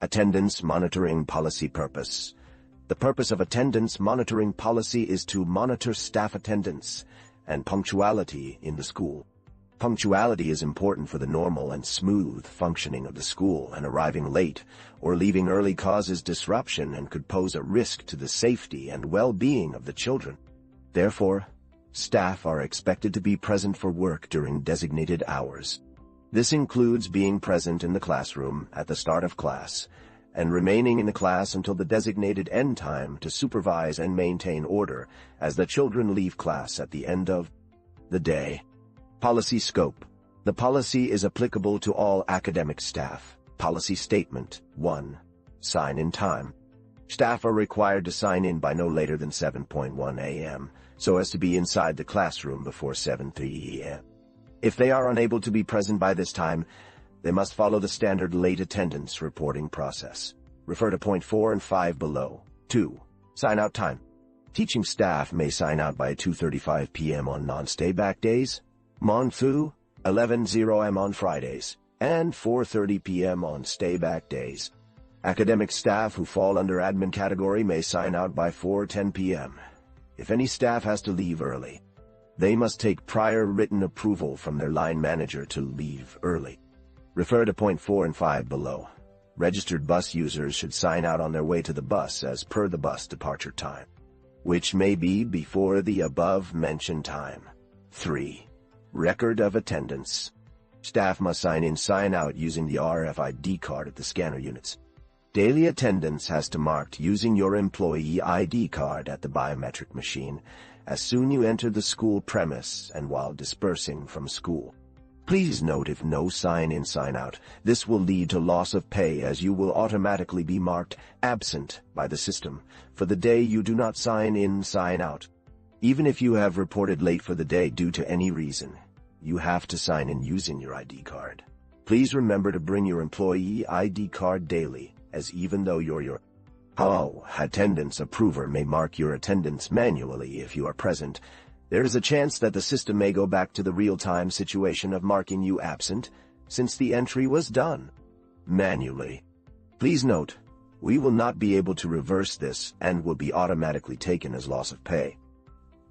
Attendance monitoring policy purpose. The purpose of attendance monitoring policy is to monitor staff attendance and punctuality in the school. Punctuality is important for the normal and smooth functioning of the school, and arriving late or leaving early causes disruption and could pose a risk to the safety and well-being of the children. Therefore, staff are expected to be present for work during designated hours. This includes being present in the classroom at the start of class and remaining in the class until the designated end time to supervise and maintain order as the children leave class at the end of the day. Policy scope. The policy is applicable to all academic staff. Policy statement. 1. Sign-in time. Staff are required to sign in by no later than 7:1 a.m., so as to be inside the classroom before 7:30 a.m. If they are unable to be present by this time, they must follow the standard late attendance reporting process. Refer to point 4 and 5 below. 2. Sign-out time. Teaching staff may sign out by 2:35 p.m. on non-stay-back days, through 11:00 am on Fridays, and 4:30 p.m. on stay-back days. Academic staff who fall under admin category may sign out by 4:10 p.m. If any staff has to leave early, they must take prior written approval from their line manager to leave early. Refer to point 4 and 5 below. Registered bus users should sign out on their way to the bus as per the bus departure time, which may be before the above-mentioned time. 3. Record of attendance. Staff must sign in, sign out using the RFID card at the scanner units. Daily attendance has to marked using your employee ID card at the biometric machine as soon you enter the school premise and while dispersing from school. Please note, if no sign-in, sign-out, this will lead to loss of pay, as you will automatically be marked absent by the system for the day you do not sign in, sign out. Even if you have reported late for the day due to any reason, you have to sign in using your ID card. Please remember to bring your employee ID card daily, as even though you're your attendance approver may mark your attendance manually if you are present, there is a chance that the system may go back to the real-time situation of marking you absent, since the entry was done manually. Please note, we will not be able to reverse this and will be automatically taken as loss of pay.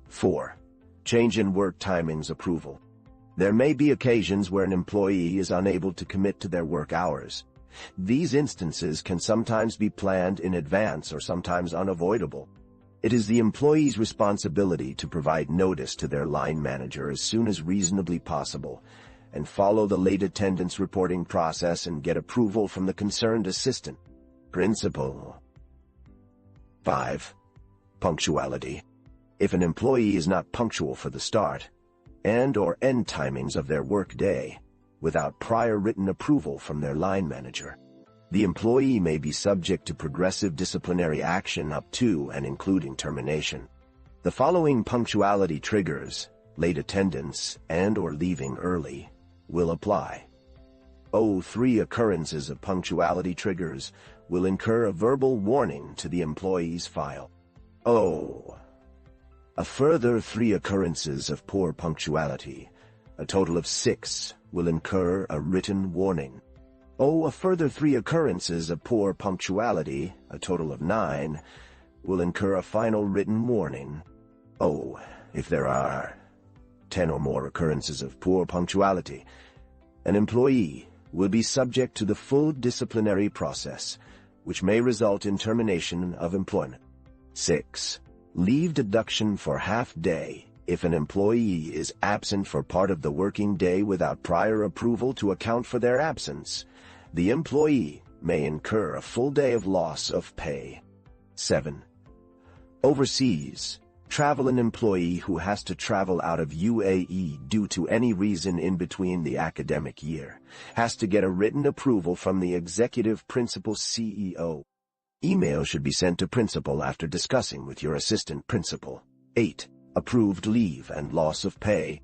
4. Change in work timings approval. There may be occasions where an employee is unable to commit to their work hours. These instances can sometimes be planned in advance or sometimes unavoidable. It is the employee's responsibility to provide notice to their line manager as soon as reasonably possible and follow the late attendance reporting process and get approval from the concerned assistant principal. 5. Punctuality. If an employee is not punctual for the start and/or end timings of their work day without prior written approval from their line manager, the employee may be subject to progressive disciplinary action up to and including termination. The following punctuality triggers, late attendance and/or leaving early, will apply. 3 occurrences of punctuality triggers will incur a verbal warning to the employee's file. A further 3 occurrences of poor punctuality, a total of 6, will incur a written warning. A further 3 occurrences of poor punctuality, a total of 9, will incur a final written warning. If there are 10 or more occurrences of poor punctuality, an employee will be subject to the full disciplinary process, which may result in termination of employment. 6. Leave deduction for half-day. If an employee is absent for part of the working day without prior approval to account for their absence, the employee may incur a full day of loss of pay. 7. Overseas travel. An employee who has to travel out of UAE due to any reason in between the academic year has to get a written approval from the executive principal CEO. Email should be sent to principal after discussing with your assistant principal. 8. Approved leave and loss of pay.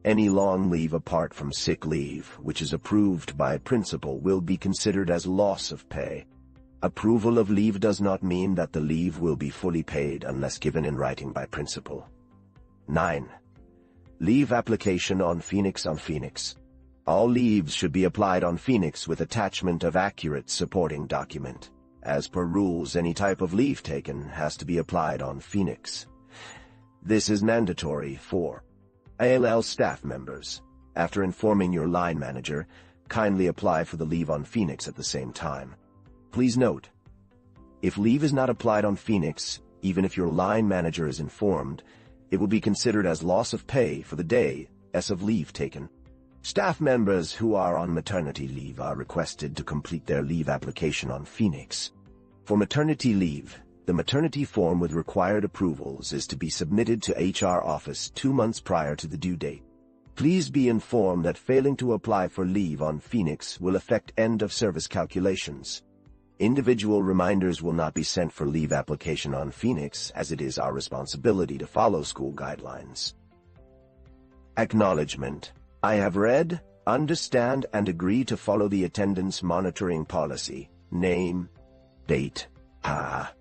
Any long leave apart from sick leave, which is approved by principal, will be considered as loss of pay. Approval of leave does not mean that the leave will be fully paid unless given in writing by principal. 9. Leave application on Phoenix. All leaves should be applied on Phoenix with attachment of accurate supporting document. As per rules, any type of leave taken has to be applied on Phoenix. This is mandatory for ALL staff members. After informing your line manager, kindly apply for the leave on Phoenix at the same time. Please note, if leave is not applied on Phoenix, even if your line manager is informed, it will be considered as loss of pay for the day of leave taken. Staff members who are on maternity leave are requested to complete their leave application on Phoenix. For maternity leave, the maternity form with required approvals is to be submitted to HR office 2 months prior to the due date. Please be informed that failing to apply for leave on Phoenix will affect end-of-service calculations. Individual reminders will not be sent for leave application on Phoenix, as it is our responsibility to follow school guidelines. Acknowledgement. I have read, understand, and agree to follow the attendance monitoring policy. Name, date,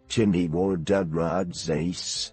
Jimmy Ward Doug Rod Zace,